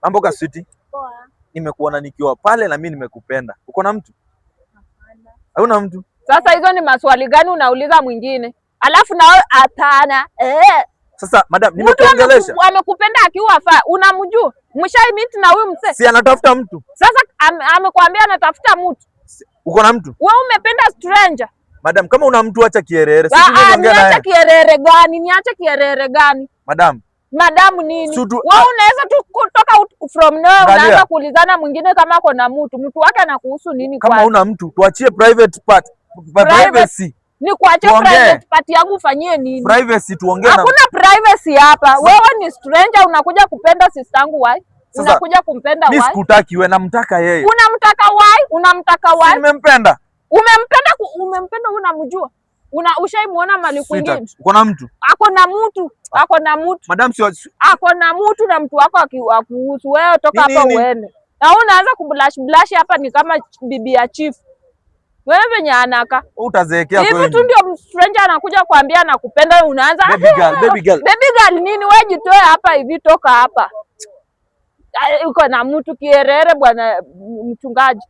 Mambo kaswiti. Poa. Nimekuona nikiwa pale na mimi nimekupenda. Uko na mtu? Hapana. Hauna mtu? Sasa hizo ni maswali gani unauliza mwingine? Alafu na wewe hapana. Sasa madam, nimekuongelesha. Amekupenda akiwa fa. Unamjua? Mshai meet na huyu mzee. Si anatafuta mtu. Sasa amekwambia anatafuta mtu. Uko na mtu? Wewe umependa stranger. Madam, kama una mtu acha kierere. Sisi tunaongea naye. Niache kierere gani? Niache kierere gani? Madam. Madam nini? Wewe unaweza tu kutoka from nowhere unaanza kuulizana mwingine kama ako na mtu wake anakuhusu nini kwa? Kama una mtu, tuachie private part. Privacy. Ni kuacha private part yangu ufanyie nini? Privacy tuongee na. Hakuna privacy hapa. Wewe ni stranger unakuja kupenda sister yangu why? Unakuja kumpenda why? Mimi sikutaki wewe, namtaka yeye. Unamtaka why? Unamtaka why? Nimempenda. Umempenda unamjua? Ushaimuona mali kwingine? Uko na mtu? Ako na mtu. Madam ako na mtu na mtu wako akuhusu. Wewe toka hapa uende. Na unaanza kublash hapa ni kama bibi ya chief. Wewe venye anaka. Utazeekea kweli. Hivi tu ndio stranger anakuja kuambia nakupenda unaanza. Baby girl. Baby girl nini wewe jitoe hapa hivi toka hapa. Uko na mtu kierere bwana mchungaji.